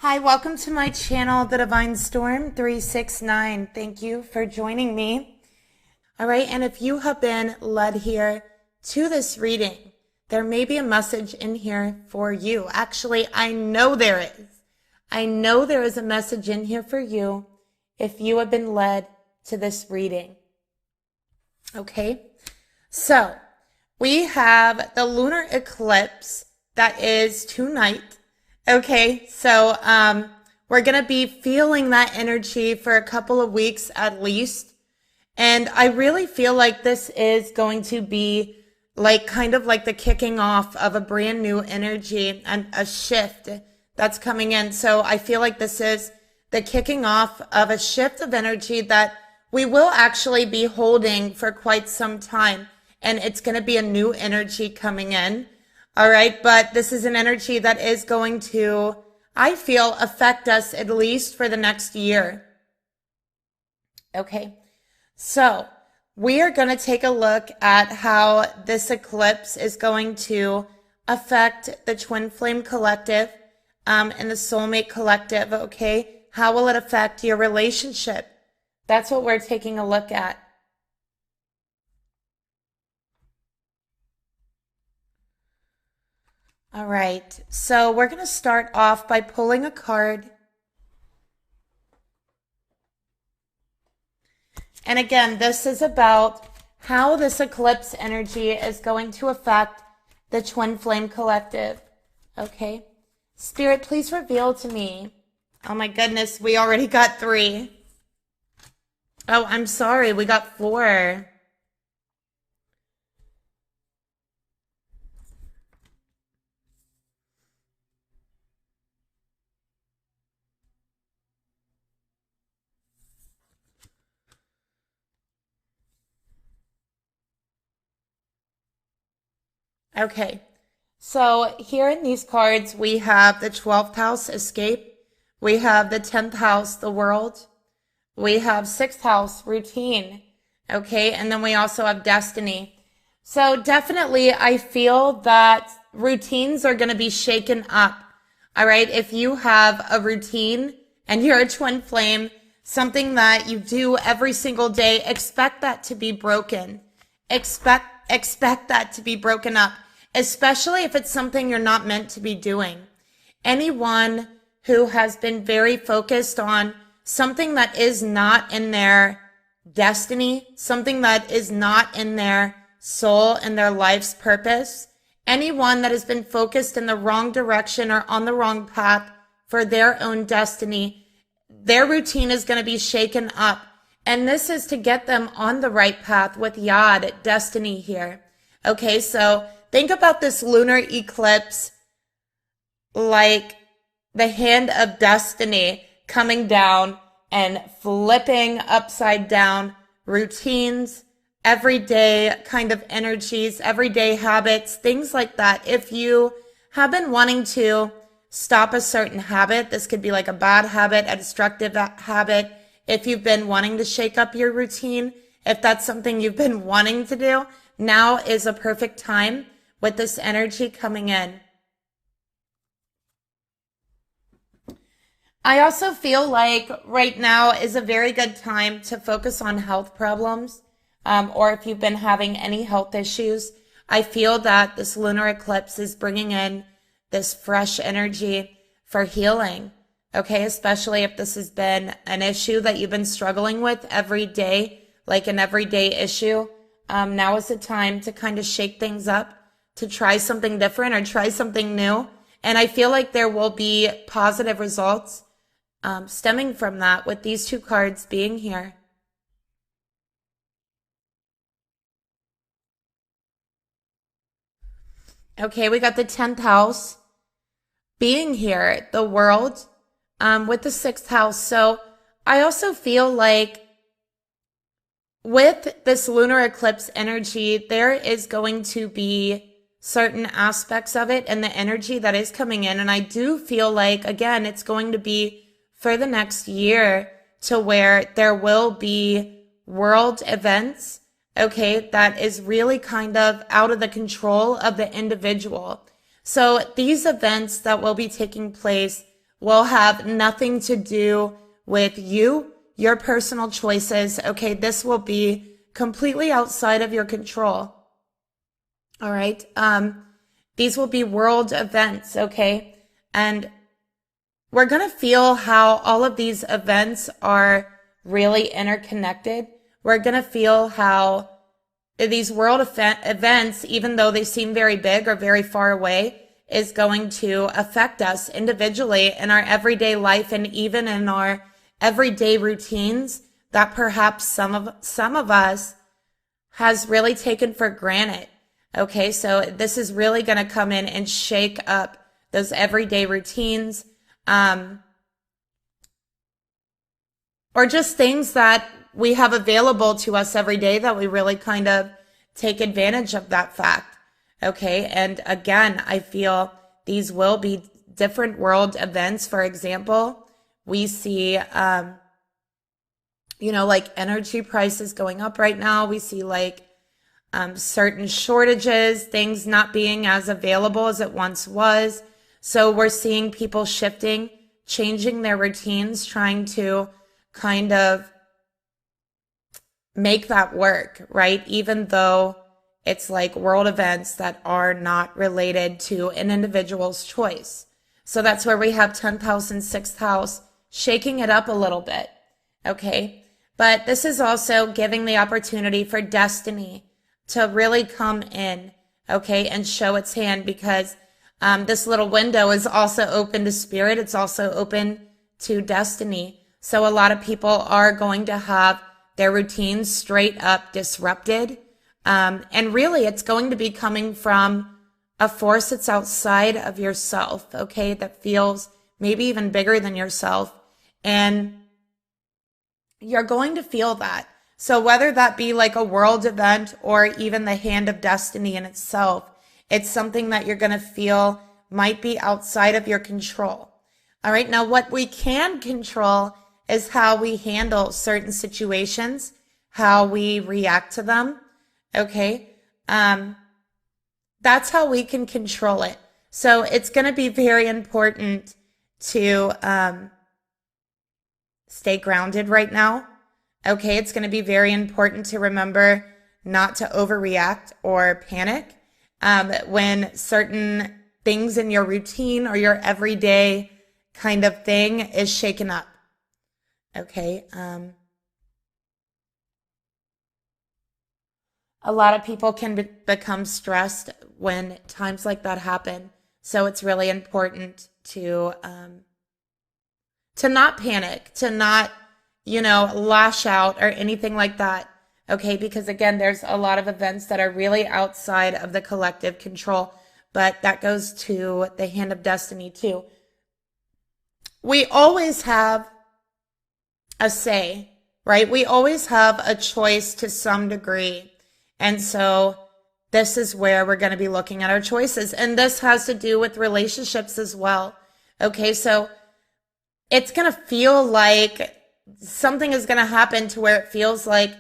Hi, welcome to my channel, The Divine Storm 369. Thank you for joining me. All right, and if you have been led here to this reading, there may be a message in here for you. Actually, I know there is. I know there is a message in here for you if you have been led to this reading. Okay, so we have the lunar eclipse that is tonight. Okay, so we're going to be feeling that energy for a couple of weeks at least. And I really feel like this is going to be like kind of like the kicking off of a brand new energy and a shift that's coming in. So I feel like this is the kicking off of a shift of energy that we will actually be holding for quite some time. And it's going to be a new energy coming in. All right, but this is an energy that is going to, I feel, affect us at least for the next year. Okay, so we are going to take a look at how this eclipse is going to affect the Twin Flame Collective and the Soulmate Collective, okay? How will it affect your relationship? That's what we're taking a look at. All right, so we're going to start off by pulling a card. And again, this is about how this eclipse energy is going to affect the Twin Flame Collective. Okay, Spirit, please reveal to me. Oh my goodness, we already got 3. Oh, I'm sorry, we got 4. Okay, so here in these cards, we have the 12th house, escape. We have the 10th house, the world. We have 6th house, routine. Okay, and then we also have destiny. So definitely, I feel that routines are going to be shaken up. All right, if you have a routine and you're a twin flame, something that you do every single day, expect that to be broken. Expect that to be broken up, especially if it's something you're not meant to be doing. Anyone who has been very focused on something that is not in their destiny, something that is not in their soul and their life's purpose, anyone that has been focused in the wrong direction or on the wrong path for their own destiny, their routine is going to be shaken up. And this is to get them on the right path with Yod, destiny here. Okay, so think about this lunar eclipse like the hand of destiny coming down and flipping upside down routines, everyday kind of energies, everyday habits, things like that. If you have been wanting to stop a certain habit, this could be like a bad habit, a destructive habit. If you've been wanting to shake up your routine, if that's something you've been wanting to do, now is a perfect time with this energy coming in. I also feel like right now is a very good time to focus on health problems, or if you've been having any health issues. I feel that this lunar eclipse is bringing in this fresh energy for healing. Okay, especially if this has been an issue that you've been struggling with every day, like an everyday issue. Now is the time to kind of shake things up, to try something different or try something new. And I feel like there will be positive results stemming from that with these 2 cards being here. Okay, we got the 10th house being here, the world, with the 6th house. So I also feel like with this lunar eclipse energy, there is going to be certain aspects of it and the energy that is coming in. And I do feel like, again, it's going to be for the next year to where there will be world events, okay, that is really kind of out of the control of the individual. So these events that will be taking place will have nothing to do with you, your personal choices. Okay, this will be completely outside of your control. All right. These will be world events. Okay. And we're going to feel how all of these events are really interconnected. We're going to feel how these world events, even though they seem very big or very far away, is going to affect us individually in our everyday life and even in our everyday routines that perhaps some of us has really taken for granted. Okay, so this is really going to come in and shake up those everyday routines, or just things that we have available to us every day that we really kind of take advantage of that fact. Okay, and again, I feel these will be different world events. For example, we see, like energy prices going up right now. We see like certain shortages, things not being as available as it once was. So we're seeing people shifting, changing their routines, trying to kind of make that work, right? Even though it's like world events that are not related to an individual's choice. So that's where we have 10th house and 6th house shaking it up a little bit. Okay. But this is also giving the opportunity for destiny to really come in. Okay. And show its hand, because this little window is also open to spirit. It's also open to destiny. So a lot of people are going to have their routines straight up disrupted. And really, it's going to be coming from a force that's outside of yourself, okay, that feels maybe even bigger than yourself. And you're going to feel that. So whether that be like a world event or even the hand of destiny in itself, it's something that you're going to feel might be outside of your control. All right. Now, what we can control is how we handle certain situations, how we react to them. Okay. That's how we can control it. So it's going to be very important to stay grounded right now. Okay. It's going to be very important to remember not to overreact or panic when certain things in your routine or your everyday kind of thing is shaken up. Okay. A lot of people can become stressed when times like that happen. So it's really important to not panic, to not, lash out or anything like that. Okay. Because again, there's a lot of events that are really outside of the collective control, but that goes to the hand of destiny too. We always have a say, right? We always have a choice to some degree. And so this is where we're going to be looking at our choices. And this has to do with relationships as well. Okay, so it's going to feel like something is going to happen to where it feels like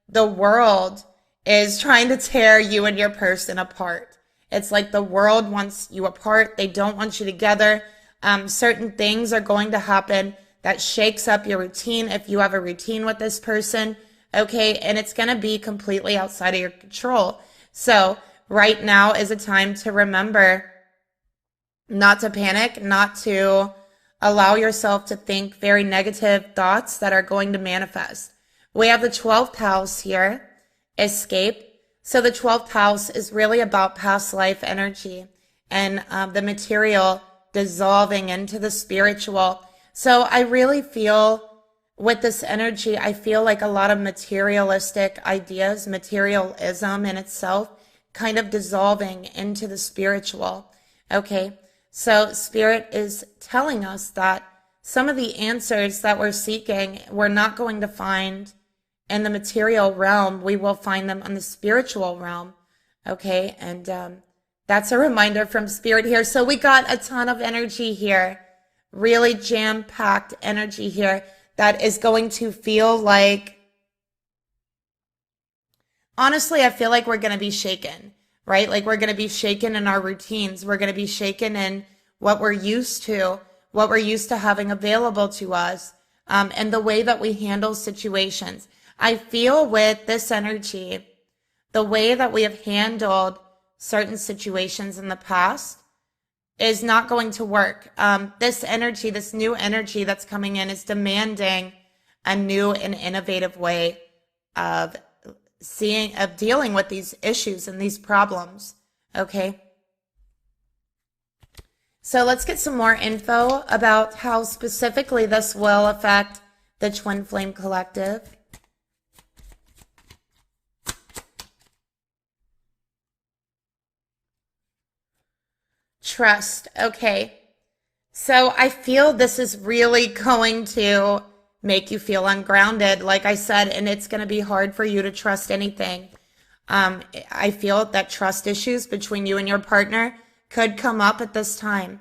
the world is trying to tear you and your person apart. It's like the world wants you apart. They don't want you together. Certain things are going to happen that shakes up your routine if you have a routine with this person. Okay, and it's going to be completely outside of your control. So right now is a time to remember not to panic, not to allow yourself to think very negative thoughts that are going to manifest. We have the 12th house here, escape. So the 12th house is really about past life energy and the material dissolving into the spiritual. So I really feel with this energy, I feel like a lot of materialistic ideas, materialism in itself, kind of dissolving into the spiritual. Okay, so Spirit is telling us that some of the answers that we're seeking, we're not going to find in the material realm. We will find them in the spiritual realm. Okay, and that's a reminder from Spirit here. So we got a ton of energy here, really jam-packed energy here. That is going to feel like, honestly, I feel like we're going to be shaken, right? Like we're going to be shaken in our routines. We're going to be shaken in what we're used to. what we're used to having available to us, and the way that we handle situations. I feel with this energy, the way that we have handled certain situations in the past is not going to work. This energy, this new energy that's coming in is demanding a new and innovative way of dealing with these issues and these problems. Okay. So let's get some more info about how specifically this will affect the Twin Flame Collective. Trust. Okay. So I feel this is really going to make you feel ungrounded, like I said, and it's going to be hard for you to trust anything. I feel that trust issues between you and your partner could come up at this time.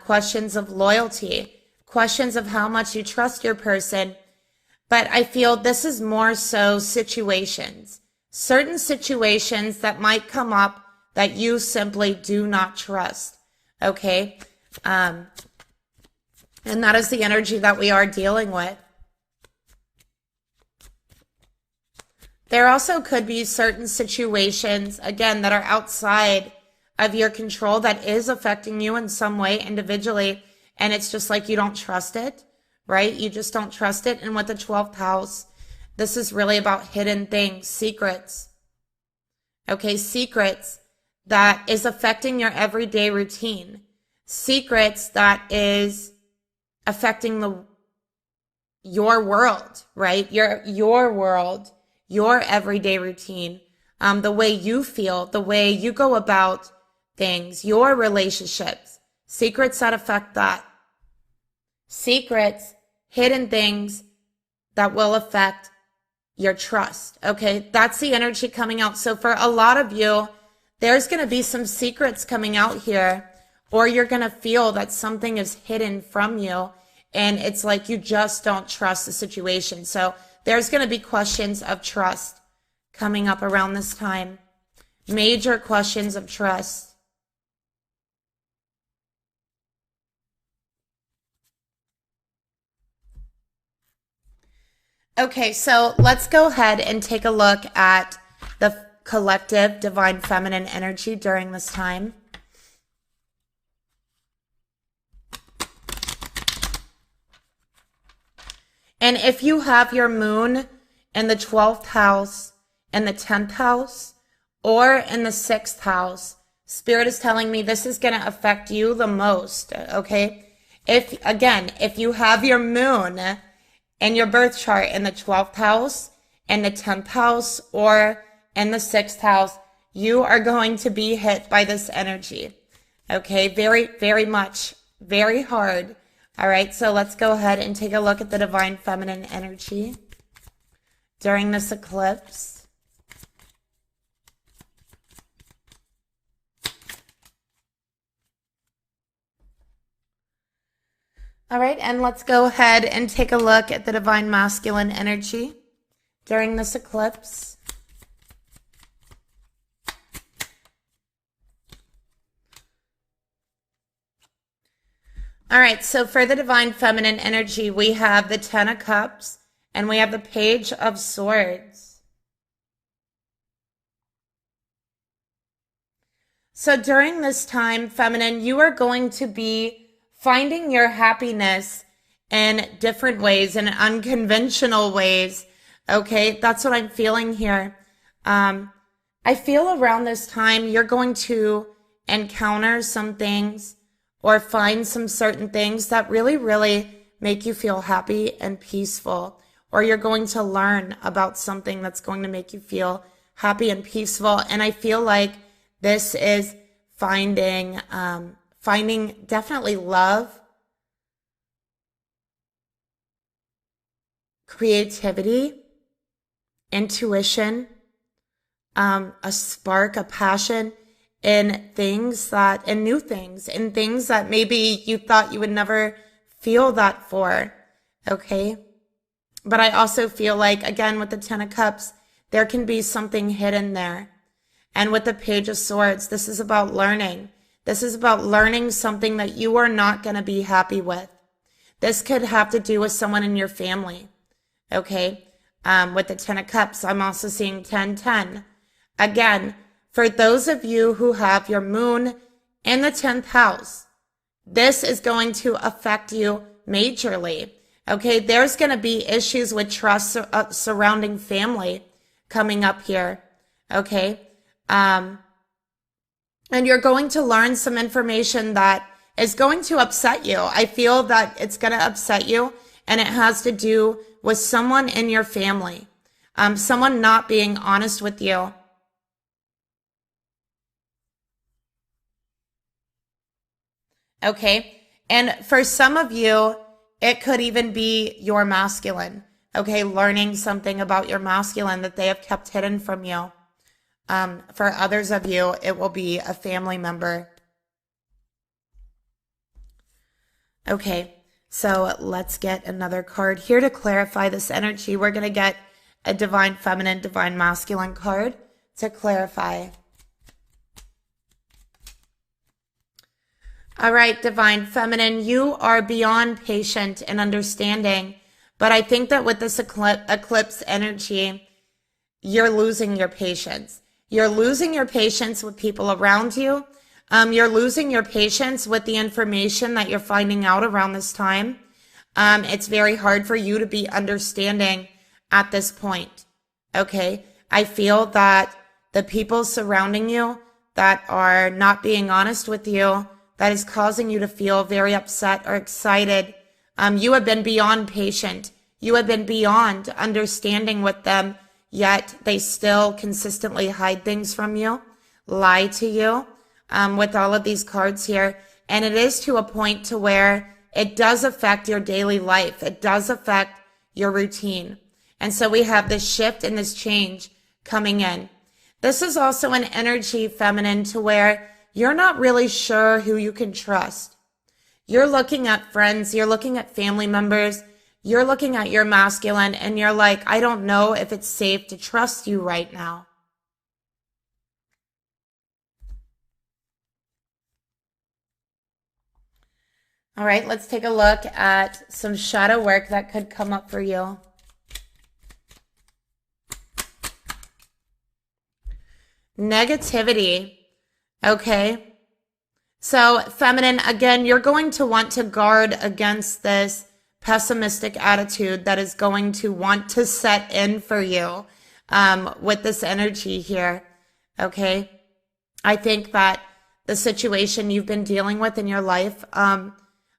Questions of loyalty, questions of how much you trust your person. But I feel this is more so situations, certain situations that might come up that you simply do not trust. Okay. And that is the energy that we are dealing with. There also could be certain situations, again, that are outside of your control that is affecting you in some way individually. And it's just like you don't trust it, right? You just don't trust it. And with the 12th house, this is really about hidden things, secrets. Okay, secrets that is affecting your everyday routine. Secrets that is affecting your world, right? Your world, your everyday routine, the way you feel, the way you go about things, your relationships, secrets that affect that. Secrets, hidden things that will affect your trust. Okay, that's the energy coming out. So for a lot of you, there's going to be some secrets coming out here, or you're going to feel that something is hidden from you and it's like you just don't trust the situation. So there's going to be questions of trust coming up around this time. Major questions of trust. Okay, so let's go ahead and take a look at the collective divine feminine energy during this time. And if you have your moon in the 12th house, in the 10th house, or in the 6th house, Spirit is telling me this is going to affect you the most, okay? If you have your moon in your birth chart in the 12th house, in the 10th house, or in the 6th house, you are going to be hit by this energy, okay? Very, very much, very hard. All right, so let's go ahead and take a look at the divine feminine energy during this eclipse. All right, and let's go ahead and take a look at the divine masculine energy during this eclipse. All right, so for the divine feminine energy, we have the 10 of Cups and we have the Page of Swords. So during this time, feminine, you are going to be finding your happiness in different ways, in unconventional ways. Okay, that's what I'm feeling here. I feel around this time, you're going to encounter some things or find some certain things that really, really make you feel happy and peaceful. Or you're going to learn about something that's going to make you feel happy and peaceful. And I feel like this is finding definitely love, creativity, intuition, a spark, a passion in new things, in things that maybe you thought you would never feel that for, okay? But I also feel like, again, with the 10 of Cups, there can be something hidden there. And with the Page of Swords, this is about learning. This is about learning something that you are not going to be happy with. This could have to do with someone in your family, okay? With the 10 of Cups, I'm also seeing 10-10. Again, for those of you who have your moon in the 10th house, this is going to affect you majorly, okay? There's going to be issues with trust surrounding family coming up here, okay? And you're going to learn some information that is going to upset you. I feel that it's going to upset you, and it has to do with someone in your family, someone not being honest with you. Okay, and for some of you, it could even be your masculine, okay, learning something about your masculine that they have kept hidden from you. For others of you, it will be a family member. Okay, so let's get another card here to clarify this energy. We're going to get a divine feminine, divine masculine card to clarify. All right, divine feminine, you are beyond patient and understanding, but I think that with this eclipse energy, you're losing your patience. You're losing your patience with people around you. You're losing your patience with the information that you're finding out around this time. It's very hard for you to be understanding at this point, okay? I feel that the people surrounding you that are not being honest with you, that is causing you to feel very upset or excited. You have been beyond patient. You have been beyond understanding with them, yet they still consistently hide things from you, lie to you, with all of these cards here. And it is to a point to where it does affect your daily life. It does affect your routine. And so we have this shift and this change coming in. This is also an energy, feminine, to where you're not really sure who you can trust. You're looking at friends, you're looking at family members, you're looking at your masculine, and you're like, I don't know if it's safe to trust you right now. All right, let's take a look at some shadow work that could come up for you. Negativity. Okay. So feminine, again, you're going to want to guard against this pessimistic attitude that is going to want to set in for you with this energy here. Okay. I think that the situation you've been dealing with in your life,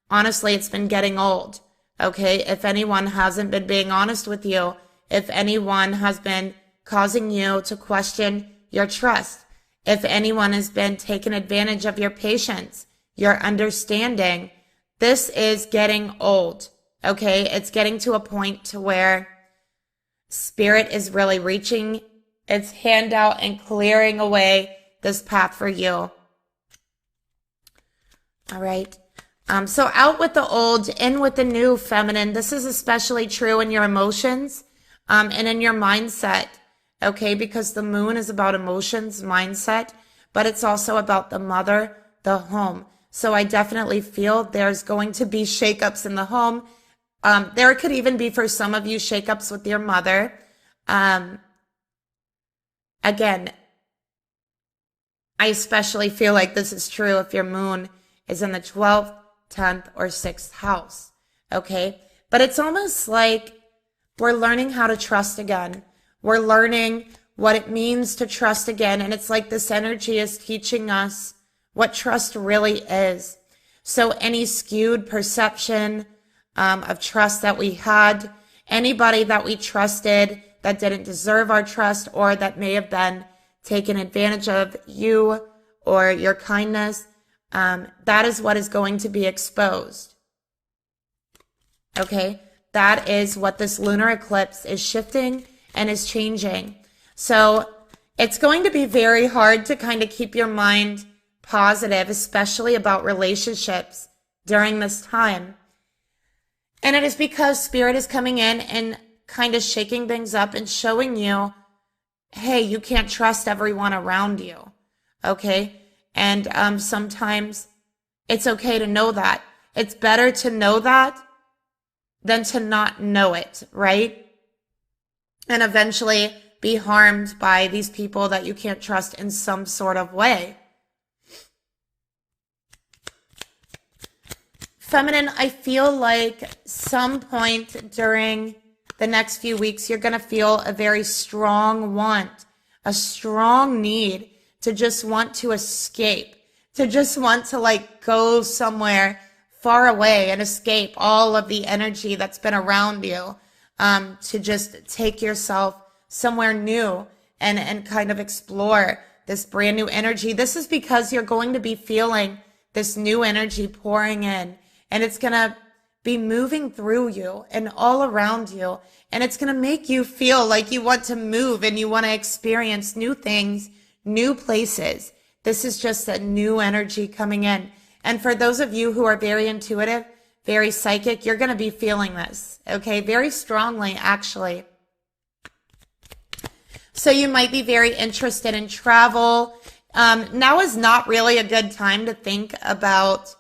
honestly, it's been getting old. Okay. If anyone hasn't been being honest with you, if anyone has been causing you to question your trust, if anyone has been taking advantage of your patience, your understanding, this is getting old, okay? It's getting to a point to where Spirit is really reaching its hand out and clearing away this path for you. All right. So out with the old, in with the new, feminine. This is especially true in your emotions and in your mindset. Okay, because the moon is about emotions, mindset, but it's also about the mother, the home. So I definitely feel there's going to be shakeups in the home. There could even be, for some of you, shakeups with your mother. Again, I especially feel like this is true if your moon is in the 12th, 10th, or 6th house. Okay, but it's almost like we're learning how to trust again. We're learning what it means to trust again. And it's like this energy is teaching us what trust really is. So any skewed perception of trust that we had, anybody that we trusted that didn't deserve our trust or that may have been taken advantage of you or your kindness, that is what is going to be exposed. Okay? That is what this lunar eclipse is shifting and is changing. So it's going to be very hard to kind of keep your mind positive, especially about relationships during this time. And it is because Spirit is coming in and kind of shaking things up and showing you, hey, you can't trust everyone around you. Okay? And sometimes it's okay to know that. It's better to know that than to not know it, right? And eventually be harmed by these people that you can't trust in some sort of way. Feminine, I feel like some point during the next few weeks, you're going to feel a very strong want, a strong need to just want to escape, to just want to like go somewhere far away and escape all of the energy that's been around you, to just take yourself somewhere new and kind of explore this brand new energy. This is because you're going to be feeling this new energy pouring in, and it's going to be moving through you and all around you. And it's going to make you feel like you want to move and you want to experience new things, new places. This is just a new energy coming in. And for those of you who are very intuitive, very psychic, you're going to be feeling this, okay? Very strongly, actually. So you might be very interested in travel. Now is not really a good time to think about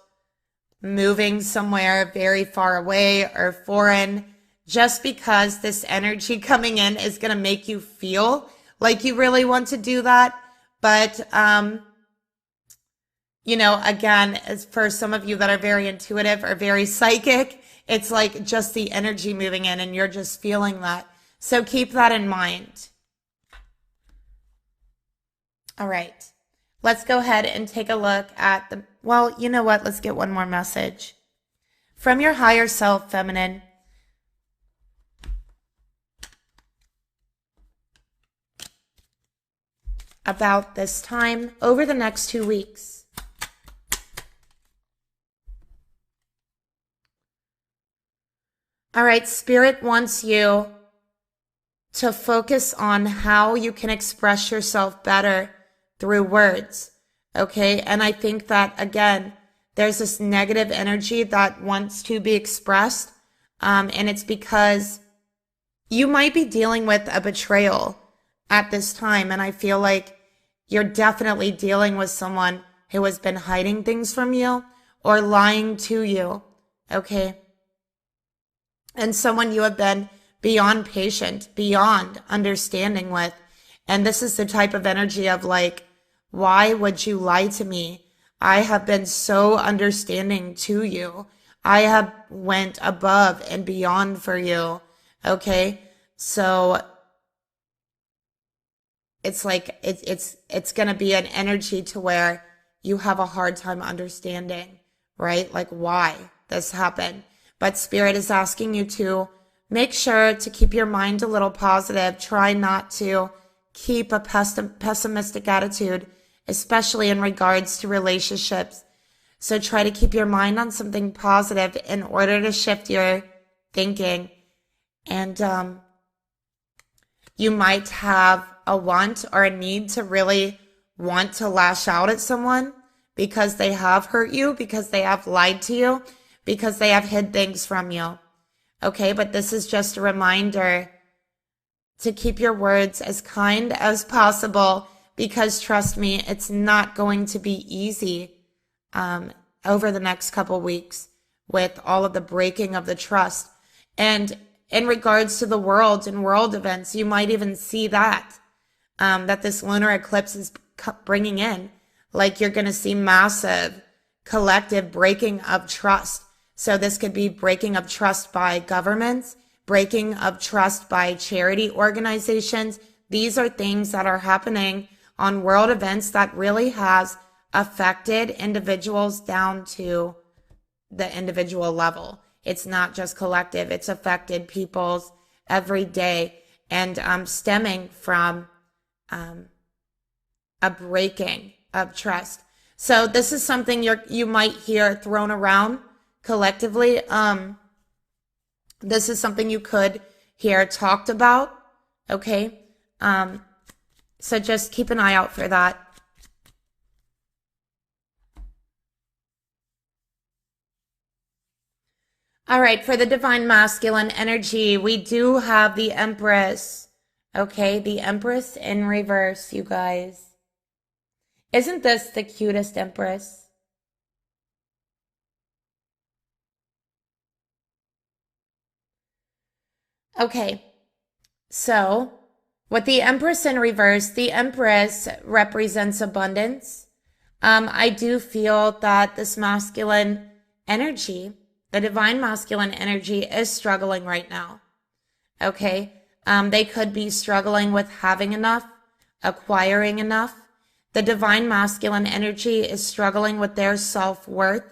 moving somewhere very far away or foreign, just because this energy coming in is going to make you feel like you really want to do that. But, you know, again, as for some of you that are very intuitive or very psychic, it's like just the energy moving in and you're just feeling that. So keep that in mind. All right. Let's go ahead and take a look at the, well, you know what? Let's get one more message. From your higher self, feminine. About this time over the next 2 weeks. All right, Spirit wants you to focus on how you can express yourself better through words, okay? And I think that, again, there's this negative energy that wants to be expressed, and it's because you might be dealing with a betrayal at this time, and I feel like you're definitely dealing with someone who has been hiding things from you or lying to you, okay? And someone you have been beyond patient, beyond understanding with. And this is the type of energy of like, why would you lie to me? I have been so understanding to you. I have went above and beyond for you. Okay. So it's like, it's going to be an energy to where you have a hard time understanding, right? Like why this happened. But Spirit is asking you to make sure to keep your mind a little positive. Try not to keep a pessimistic attitude, especially in regards to relationships. So try to keep your mind on something positive in order to shift your thinking. And you might have a want or a need to really want to lash out at someone because they have hurt you, because they have lied to you, because they have hid things from you. Okay, but this is just a reminder to keep your words as kind as possible, because trust me, it's not going to be easy over the next couple weeks with all of the breaking of the trust. And in regards to the world and world events, you might even see that, that this lunar eclipse is bringing in. Like you're going to see massive collective breaking of trust. So this could be breaking of trust by governments, breaking of trust by charity organizations. These are things that are happening on world events that really has affected individuals down to the individual level. It's not just collective. It's affected people's every day, and stemming from a breaking of trust. So this is something you might hear thrown around collectively. This is something you could hear talked about. Okay. So just keep an eye out for that. All right, for the divine masculine energy, we do have the Empress. Okay, the Empress in reverse, you guys. Isn't this the cutest Empress? Okay, so with the Empress in reverse, the Empress represents abundance. I do feel that this masculine energy, the divine masculine energy, is struggling right now. Okay, they could be struggling with having enough, acquiring enough. The divine masculine energy is struggling with their self-worth.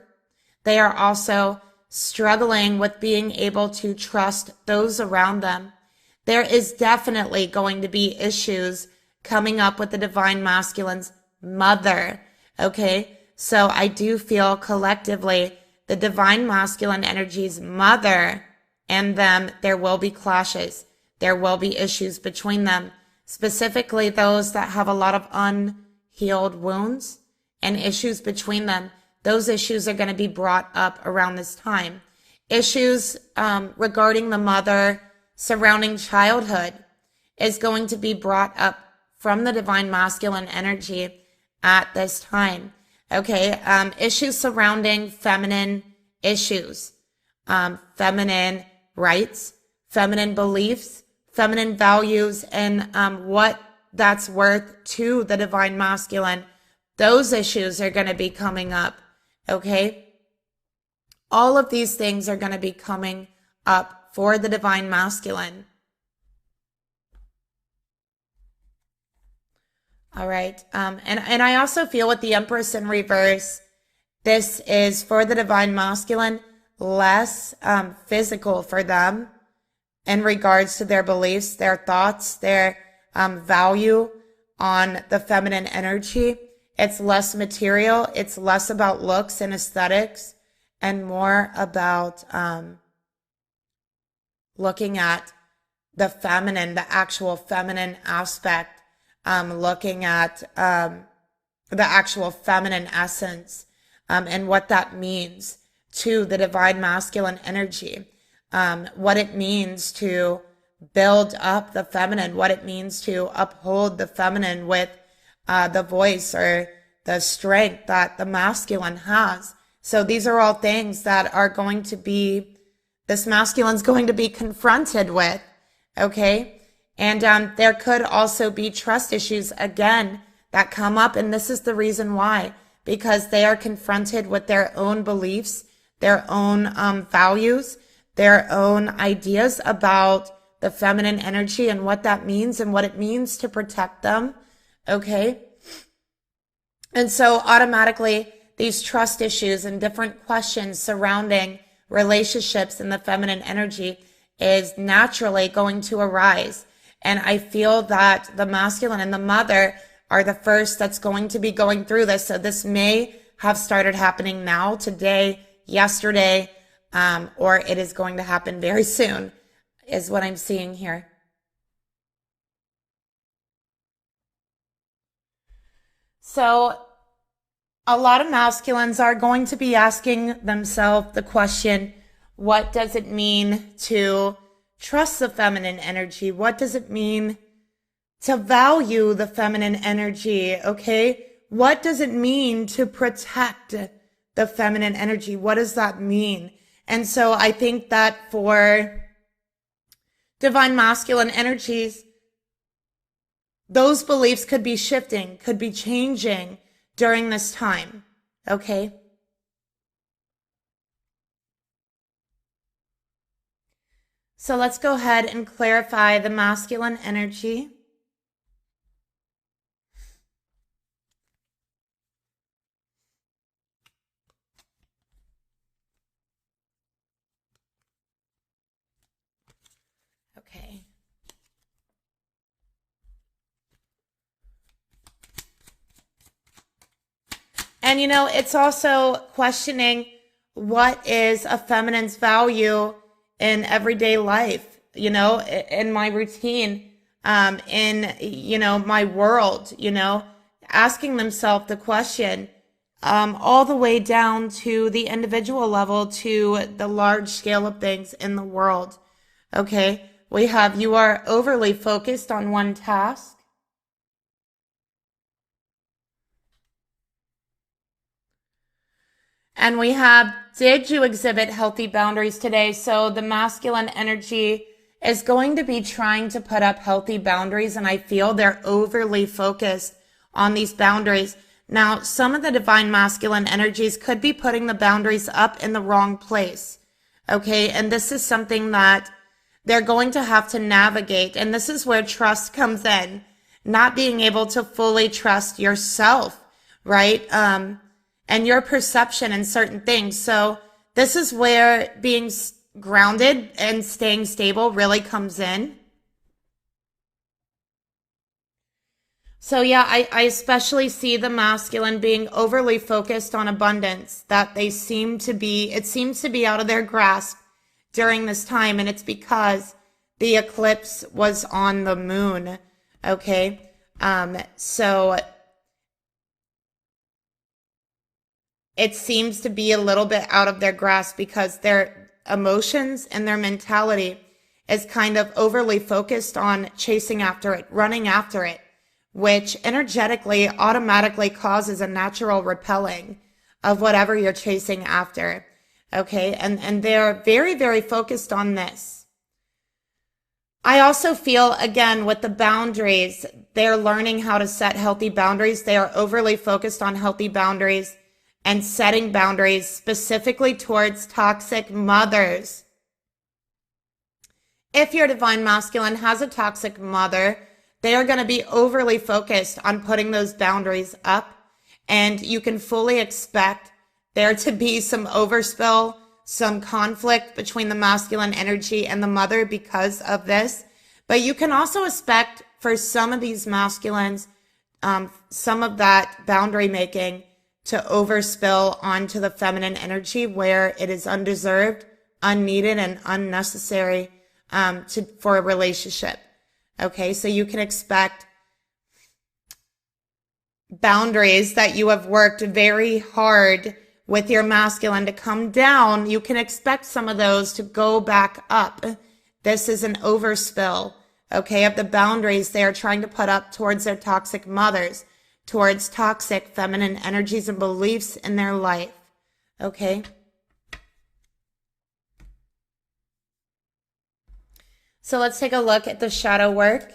They are also struggling with being able to trust those around them. There is definitely going to be issues coming up with the divine masculine's mother. Okay, so I do feel collectively the divine masculine energy's mother and them, there will be clashes. There will be issues between them, specifically those that have a lot of unhealed wounds and issues between them. Those issues are going to be brought up around this time. Issues regarding the mother surrounding childhood is going to be brought up from the divine masculine energy at this time. Okay, issues surrounding feminine issues, feminine rights, feminine beliefs, feminine values, and what that's worth to the divine masculine. Those issues are going to be coming up. Okay, all of these things are going to be coming up for the divine masculine. All right. And I also feel with the Empress in reverse, this is for the divine masculine, less physical for them in regards to their beliefs, their thoughts, their value on the feminine energy. It's less material. It's less about looks and aesthetics and more about looking at the feminine, the actual feminine aspect, looking at the actual feminine essence and what that means to the divine masculine energy, what it means to build up the feminine, what it means to uphold the feminine with the voice or the strength that the masculine has. So these are all things that are going to be, this masculine's going to be confronted with, okay? And there could also be trust issues, again, that come up, and this is the reason why, because they are confronted with their own beliefs, their own values, their own ideas about the feminine energy and what that means and what it means to protect them, okay? And so automatically, these trust issues and different questions surrounding relationships and the feminine energy is naturally going to arise. And I feel that the masculine and the mother are the first that's going to be going through this. So this may have started happening now, today, yesterday, or it is going to happen very soon, is what I'm seeing here. So a lot of masculines are going to be asking themselves the question, what does it mean to trust the feminine energy? What does it mean to value the feminine energy? Okay. What does it mean to protect the feminine energy? What does that mean? And so I think that for divine masculine energies, those beliefs could be shifting, could be changing during this time. Okay. So let's go ahead and clarify the masculine energy. Okay. And it's also questioning what is a feminine's value in everyday life, in my routine, in, my world, asking themselves the question, all the way down to the individual level to the large scale of things in the world. Okay. We have, you are overly focused on one task. And we have, did you exhibit healthy boundaries today? So the masculine energy is going to be trying to put up healthy boundaries, and I feel they're overly focused on these boundaries. Now, some of the divine masculine energies could be putting the boundaries up in the wrong place. Okay, and this is something that they're going to have to navigate, and this is where trust comes in. Not being able to fully trust yourself, right? And your perception in certain things. So this is where being grounded and staying stable really comes in. So yeah, I especially see the masculine being overly focused on abundance, that it seems to be out of their grasp during this time, and it's because the eclipse was on the moon, okay? So it seems to be a little bit out of their grasp because their emotions and their mentality is kind of overly focused on chasing after it, running after it, which energetically automatically causes a natural repelling of whatever you're chasing after. Okay. And they're very, very focused on this. I also feel, again, with the boundaries, they're learning how to set healthy boundaries. They are overly focused on healthy boundaries and setting boundaries specifically towards toxic mothers. If your divine masculine has a toxic mother, they are going to be overly focused on putting those boundaries up, and you can fully expect there to be some overspill, some conflict between the masculine energy and the mother because of this. But you can also expect for some of these masculines, some of that boundary making to overspill onto the feminine energy where it is undeserved, unneeded, and unnecessary for a relationship. Okay, so you can expect boundaries that you have worked very hard with your masculine to come down. You can expect some of those to go back up. This is an overspill, okay, of the boundaries they are trying to put up towards their toxic mothers, towards toxic feminine energies and beliefs in their life, okay? So let's take a look at the shadow work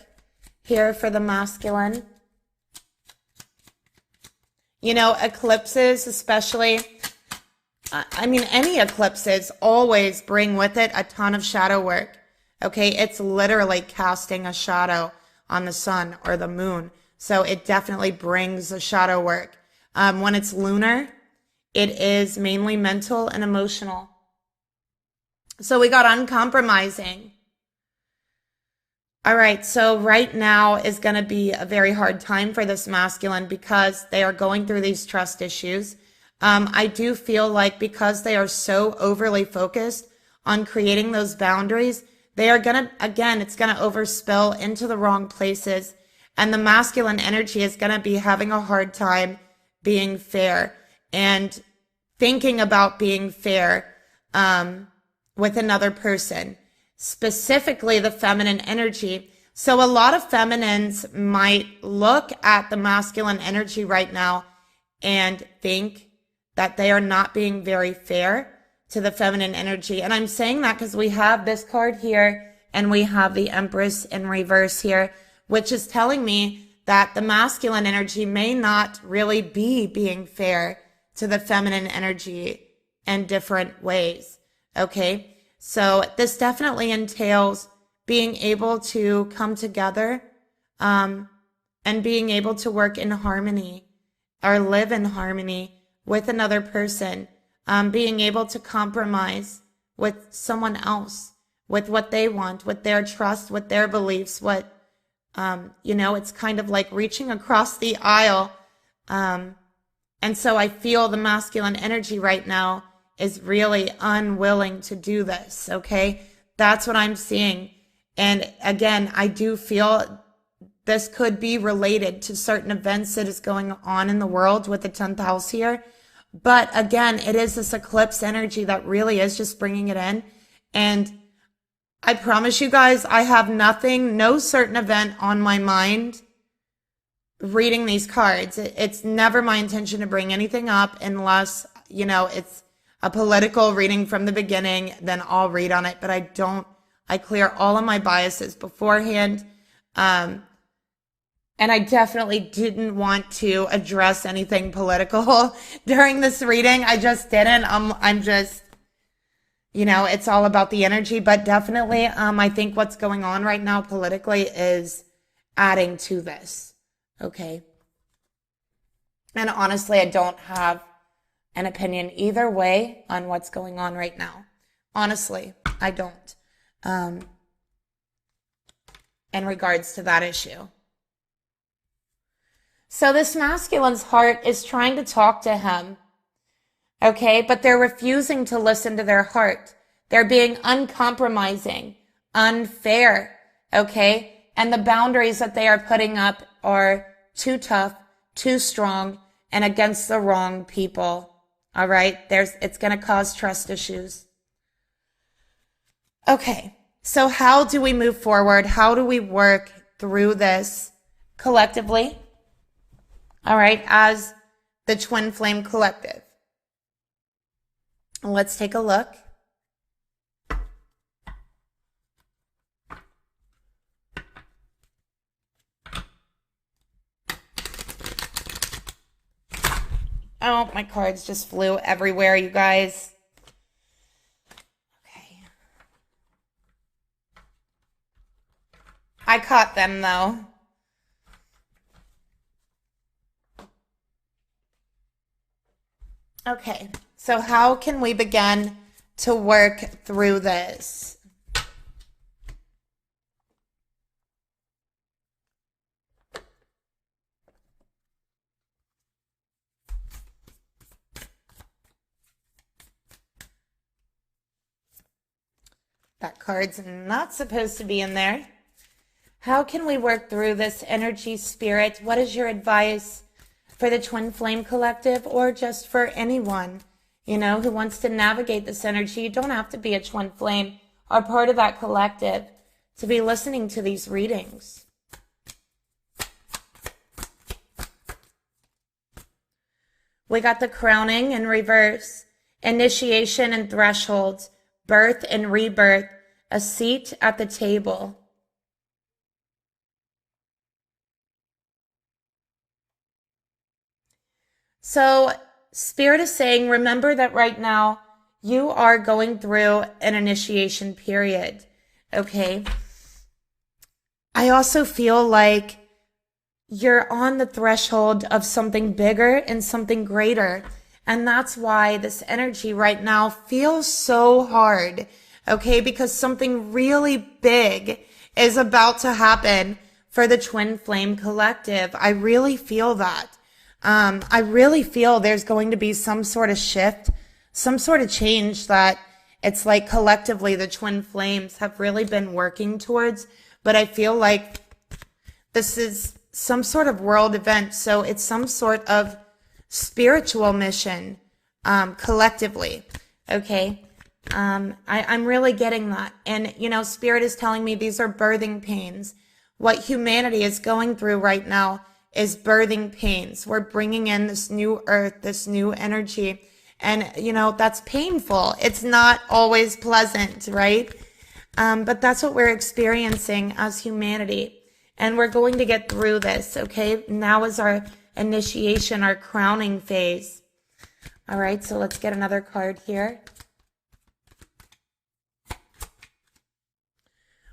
here for the masculine. You know, eclipses especially, any eclipses always bring with it a ton of shadow work, okay? It's literally casting a shadow on the sun or the moon. So it definitely brings a shadow work. When it's lunar, it is mainly mental and emotional. So we got uncompromising. All right, so right now is going to be a very hard time for this masculine because they are going through these trust issues. I do feel like because they are so overly focused on creating those boundaries, they are going to, again, it's going to overspill into the wrong places. And the masculine energy is going to be having a hard time being fair and thinking about being fair with another person, specifically the feminine energy. So a lot of feminines might look at the masculine energy right now and think that they are not being very fair to the feminine energy. And I'm saying that because we have this card here and we have the Empress in reverse here, which is telling me that the masculine energy may not really be being fair to the feminine energy in different ways. Okay, so this definitely entails being able to come together and being able to work in harmony or live in harmony with another person, being able to compromise with someone else, with what they want, with their trust, with their beliefs, it's kind of like reaching across the aisle. And so I feel the masculine energy right now is really unwilling to do this, okay? That's what I'm seeing. And again, I do feel this could be related to certain events that is going on in the world with the 10th house here. But again, it is this eclipse energy that really is just bringing it in. And I promise you guys, I have no certain event on my mind reading these cards. It's never my intention to bring anything up unless it's a political reading from the beginning, then I'll read on it, but I clear all of my biases beforehand. And I definitely didn't want to address anything political during this reading. I just didn't. I'm just, it's all about the energy, but definitely, I think what's going on right now politically is adding to this. Okay. And honestly, I don't have an opinion either way on what's going on right now. Honestly, I don't. In regards to that issue. So this masculine's heart is trying to talk to him, okay? But they're refusing to listen to their heart. They're being uncompromising, unfair, okay? And the boundaries that they are putting up are too tough, too strong, and against the wrong people, all right? It's going to cause trust issues. Okay, so how do we move forward? How do we work through this collectively? All right, as the Twin Flame Collective. Let's take a look. Oh, my cards just flew everywhere, you guys. Okay. I caught them, though. Okay, so how can we begin to work through this? That card's not supposed to be in there. How can we work through this energy, spirit? What is your advice for the Twin Flame Collective, or just for anyone, who wants to navigate this energy? You don't have to be a Twin Flame or part of that collective to be listening to these readings. We got the crowning in reverse, initiation and thresholds, birth and rebirth, a seat at the table. So Spirit is saying, remember that right now you are going through an initiation period, okay? I also feel like you're on the threshold of something bigger and something greater. And that's why this energy right now feels so hard, okay? Because something really big is about to happen for the Twin Flame Collective. I really feel that. I really feel there's going to be some sort of shift, some sort of change that it's like collectively the Twin Flames have really been working towards. But I feel like this is some sort of world event. So it's some sort of spiritual mission, collectively. Okay. I'm really getting that. And, Spirit is telling me these are birthing pains. What humanity is going through right now is birthing pains. We're bringing in this new earth, this new energy. And, that's painful. It's not always pleasant, right? But that's what we're experiencing as humanity. And we're going to get through this, okay? Now is our initiation, our crowning phase. All right, so let's get another card here.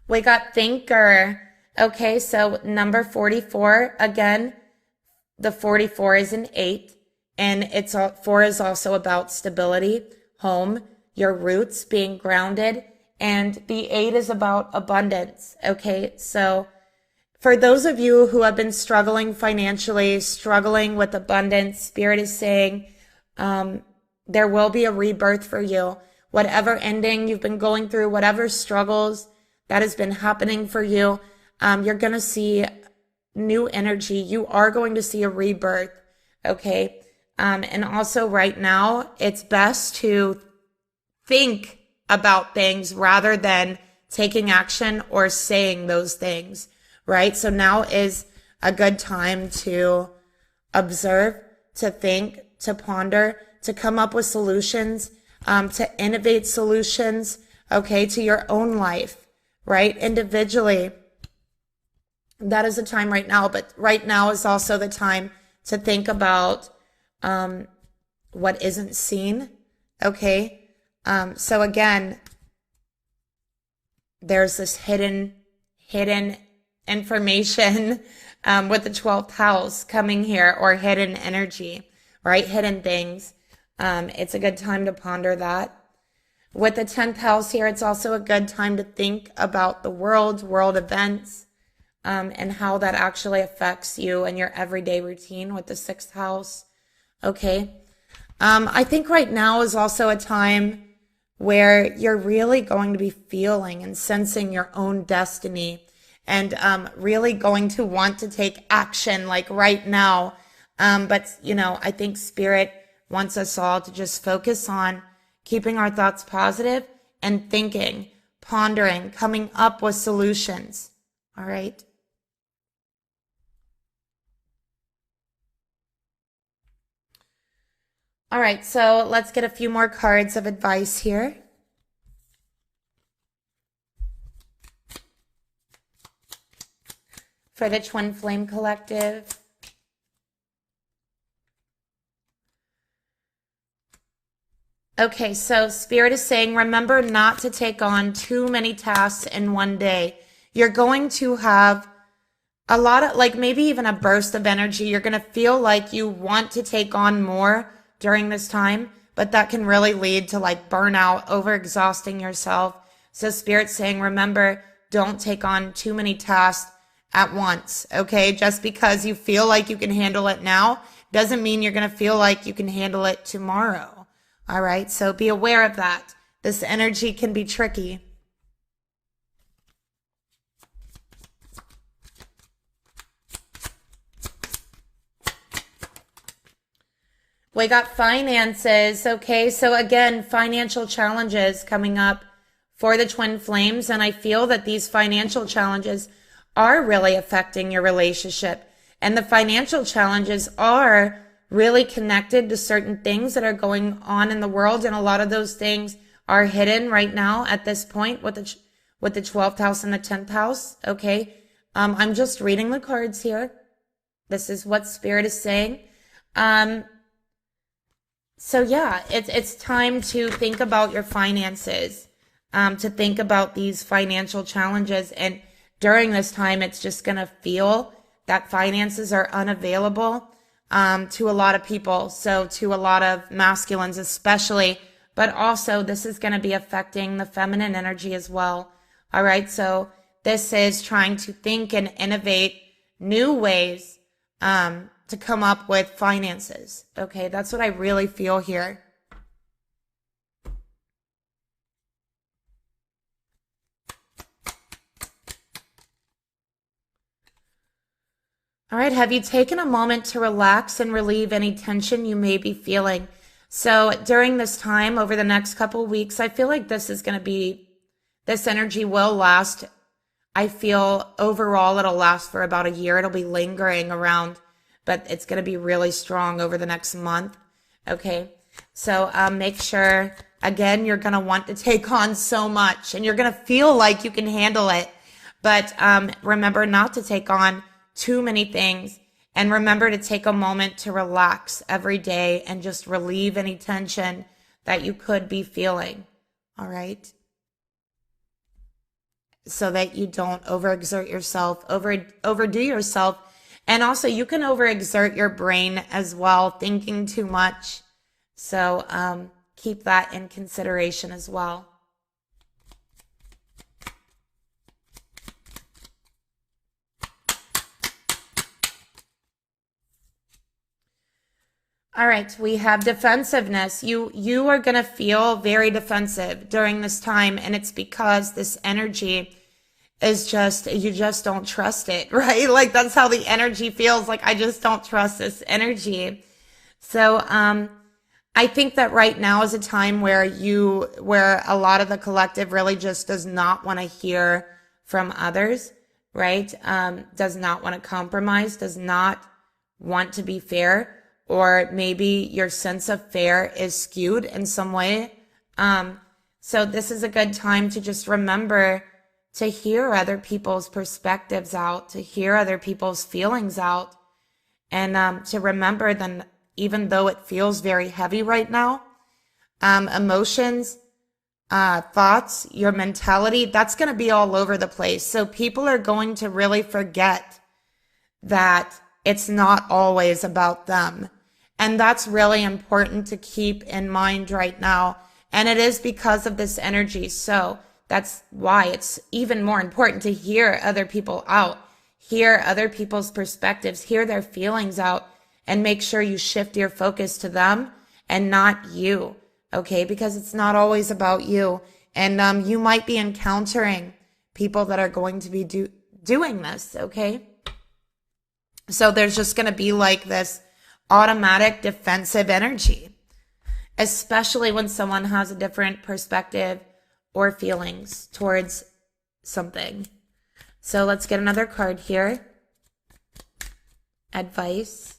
We got Thinker. Okay, so number 44, again, the 44 is an 8, and 4 is also about stability, home, your roots, being grounded, and the 8 is about abundance. Okay, so for those of you who have been struggling financially, struggling with abundance, Spirit is saying there will be a rebirth for you. Whatever ending you've been going through, whatever struggles that has been happening for you, you're going to see new energy. You are going to see a rebirth, okay? And also right now, it's best to think about things rather than taking action or saying those things, right? So now is a good time to observe, to think, to ponder, to come up with solutions, to innovate solutions, okay, to your own life, right? Individually. That is the time right now, but right now is also the time to think about what isn't seen, okay? So again, there's this hidden information with the 12th house coming here, or hidden energy, right? Hidden things. It's a good time to ponder that. With the 10th house here, it's also a good time to think about the world events, and how that actually affects you and your everyday routine with the 6th house. Okay. I think right now is also a time where you're really going to be feeling and sensing your own destiny, and really going to want to take action like right now. But I think Spirit wants us all to just focus on keeping our thoughts positive and thinking, pondering, coming up with solutions. All right. All right, so let's get a few more cards of advice here. For the Twin Flame Collective. Okay, so Spirit is saying, remember not to take on too many tasks in one day. You're going to have a lot of, like maybe even a burst of energy. You're going to feel like you want to take on more during this time, but that can really lead to like burnout, overexhausting yourself. So Spirit's saying, remember, don't take on too many tasks at once, okay? Just because you feel like you can handle it now doesn't mean you're going to feel like you can handle it tomorrow. All right, so be aware of that. This energy can be tricky. We got finances, okay? So again, financial challenges coming up for the Twin Flames, and I feel that these financial challenges are really affecting your relationship. And the financial challenges are really connected to certain things that are going on in the world, and a lot of those things are hidden right now at this point with the 12th house and the 10th house, okay? I'm just reading the cards here. This is what Spirit is saying. So yeah, it's time to think about your finances, to think about these financial challenges. And during this time, it's just going to feel that finances are unavailable to a lot of people. So to a lot of masculines especially, but also this is going to be affecting the feminine energy as well. All right. So this is trying to think and innovate new ways to come up with finances. Okay, that's what I really feel here. All right, have you taken a moment to relax and relieve any tension you may be feeling? So during this time, over the next couple weeks, I feel like this energy will last. I feel overall it'll last for about a year. It'll be lingering around, but it's going to be really strong over the next month. Okay. So make sure, again, you're going to want to take on so much and you're going to feel like you can handle it. But remember not to take on too many things, and remember to take a moment to relax every day and just relieve any tension that you could be feeling. All right. So that you don't overexert yourself, overdo yourself. And also you can overexert your brain as well, thinking too much. So keep that in consideration as well. All right, we have defensiveness. You are going to feel very defensive during this time, and it's because this energy is just, you just don't trust it, right? Like that's how the energy feels. Like I just don't trust this energy. So I think that right now is a time where a lot of the collective really just does not want to hear from others, right? Does not want to compromise, does not want to be fair, or maybe your sense of fair is skewed in some way. So this is a good time to just remember to hear other people's perspectives out, to hear other people's feelings out, and to remember that even though it feels very heavy right now, emotions, thoughts, your mentality, that's going to be all over the place. So people are going to really forget that it's not always about them. And that's really important to keep in mind right now. And it is because of this energy. So that's why it's even more important to hear other people out, hear other people's perspectives, hear their feelings out, and make sure you shift your focus to them and not you. Okay, because it's not always about you. And you might be encountering people that are going to be doing this, okay? So there's just going to be like this automatic defensive energy, especially when someone has a different perspective or feelings towards something. So let's get another card here. Advice.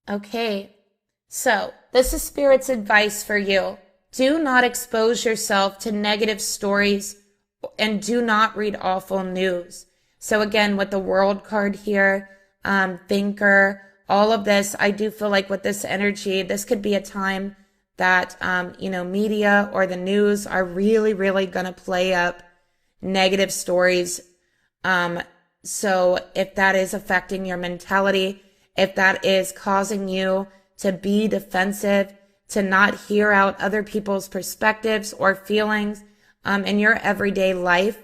Okay, so this is Spirit's advice for you. Do not expose yourself to negative stories and do not read awful news. So again, with the World card here, Thinker, all of this, I do feel like with this energy, this could be a time that, media or the news are really, really going to play up negative stories. So if that is affecting your mentality, if that is causing you to be defensive, to not hear out other people's perspectives or feelings in your everyday life,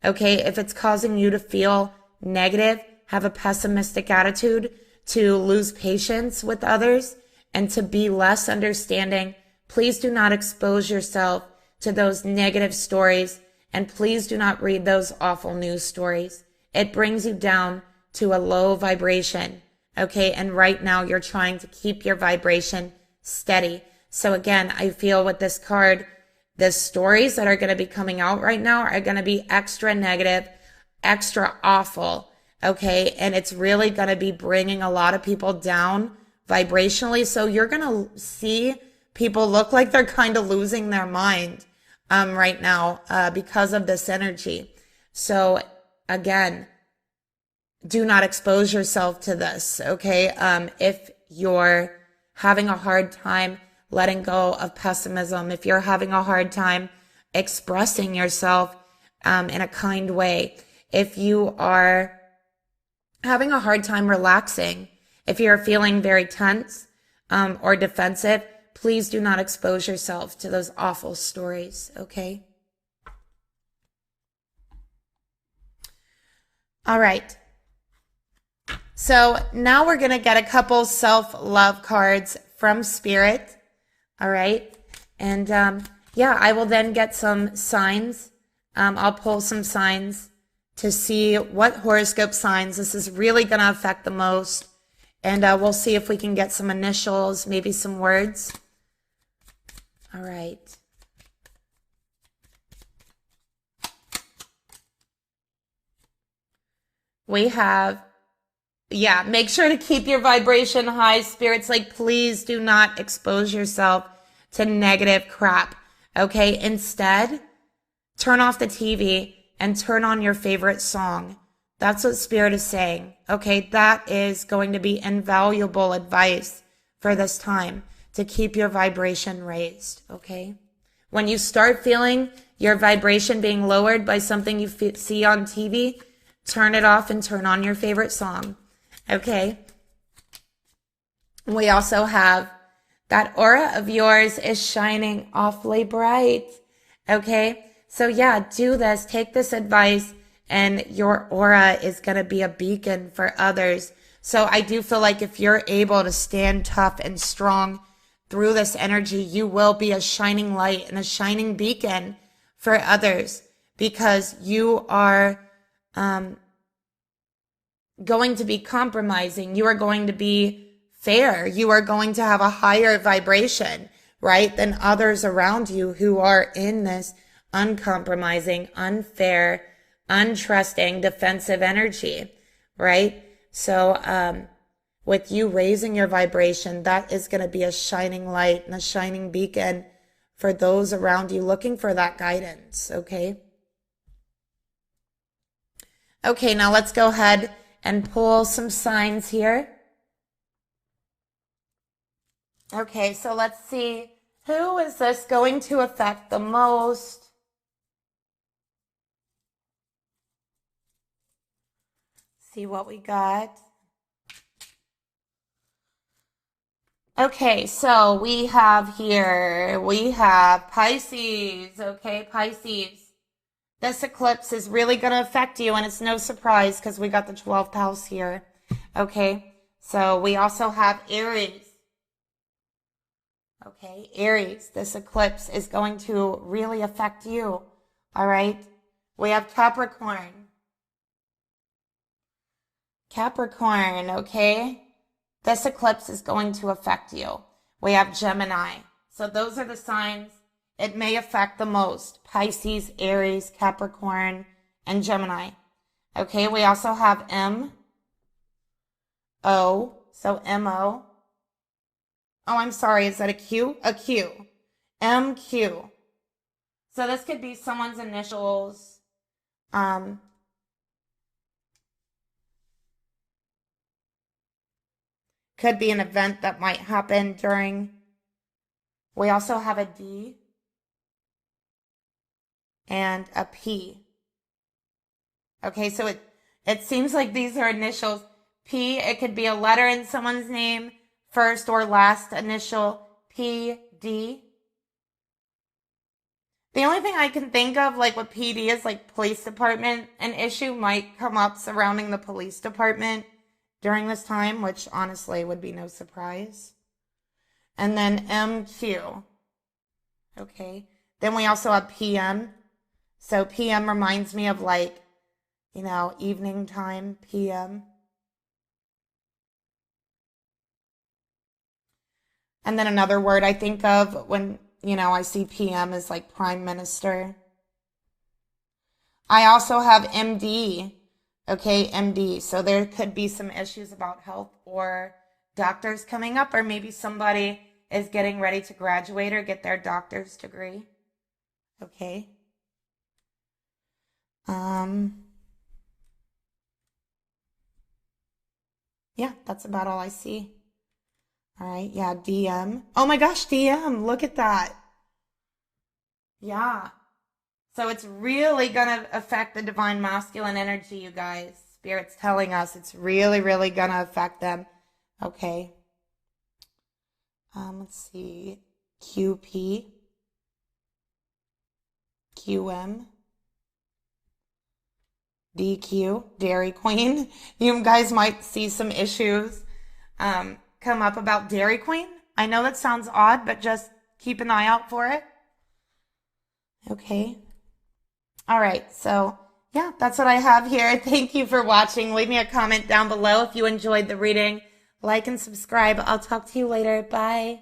okay, if it's causing you to feel negative, have a pessimistic attitude, to lose patience with others, and to be less understanding, please do not expose yourself to those negative stories, and please do not read those awful news stories. It brings you down to a low vibration. Okay, and right now you're trying to keep your vibration steady. So again, I feel with this card, the stories that are going to be coming out right now are going to be extra negative, extra awful. Okay, and it's really going to be bringing a lot of people down vibrationally. So you're going to see people look like they're kind of losing their mind right now because of this energy. So again, do not expose yourself to this, okay? If you're having a hard time letting go of pessimism, if you're having a hard time expressing yourself in a kind way, if you are having a hard time relaxing, if you're feeling very tense or defensive, please do not expose yourself to those awful stories, okay? All right. So now we're going to get a couple self-love cards from Spirit. All right. And I will then get some signs. I'll pull some signs to see what horoscope signs this is really going to affect the most. And we'll see if we can get some initials, maybe some words. All right. We have, make sure to keep your vibration high. Spirit's like, please do not expose yourself to negative crap. Okay. Instead, turn off the TV and turn on your favorite song. That's what Spirit is saying. Okay. That is going to be invaluable advice for this time to keep your vibration raised. Okay. When you start feeling your vibration being lowered by something you see on TV, turn it off and turn on your favorite song. Okay. We also have that aura of yours is shining awfully bright. Okay. So do this. Take this advice and your aura is going to be a beacon for others. So I do feel like if you're able to stand tough and strong through this energy, you will be a shining light and a shining beacon for others because you are going to be compromising. You are going to be fair. You are going to have a higher vibration, right, than others around you who are in this uncompromising, unfair, untrusting, defensive energy, right? So with you raising your vibration, that is going to be a shining light and a shining beacon for those around you looking for that guidance, okay? Okay, now let's go ahead and pull some signs here. Okay, so let's see, who is this going to affect the most? See what we got. Okay, so we have Pisces. Okay, Pisces. This eclipse is really going to affect you, and it's no surprise because we got the 12th house here. Okay, so we also have Aries. Okay, Aries, this eclipse is going to really affect you. All right, we have Capricorn. Capricorn, okay? This eclipse is going to affect you. We have Gemini. So those are the signs it may affect the most. Pisces, Aries, Capricorn, and Gemini. Okay, we also have M-O. So M-O. Oh, I'm sorry. Is that a Q? A Q. M-Q. So this could be someone's initials. Could be an event that might happen during. We also have a D and a P. Okay, so it seems like these are initials. P, it could be a letter in someone's name, first or last initial, P, D. The only thing I can think of, like with PD, is like police department. An issue might come up surrounding the police department during this time, which honestly would be no surprise. And then MQ. Okay. Then we also have PM. So PM reminds me of like, you know, evening time, PM. And then another word I think of when, you know, I see PM is like Prime Minister. I also have MD. Okay, MD. So there could be some issues about health or doctors coming up, or maybe somebody is getting ready to graduate or get their doctor's degree. Okay. Yeah, that's about all I see. All right, yeah, DM. Oh my gosh, DM, look at that. Yeah. So it's really going to affect the divine masculine energy, you guys. Spirit's telling us it's really, really going to affect them. Okay. Let's see. QP. QM. DQ. Dairy Queen. You guys might see some issues come up about Dairy Queen. I know that sounds odd, but just keep an eye out for it. Okay. All right, so yeah, that's what I have here. Thank you for watching. Leave me a comment down below if you enjoyed the reading. Like and subscribe. I'll talk to you later. Bye.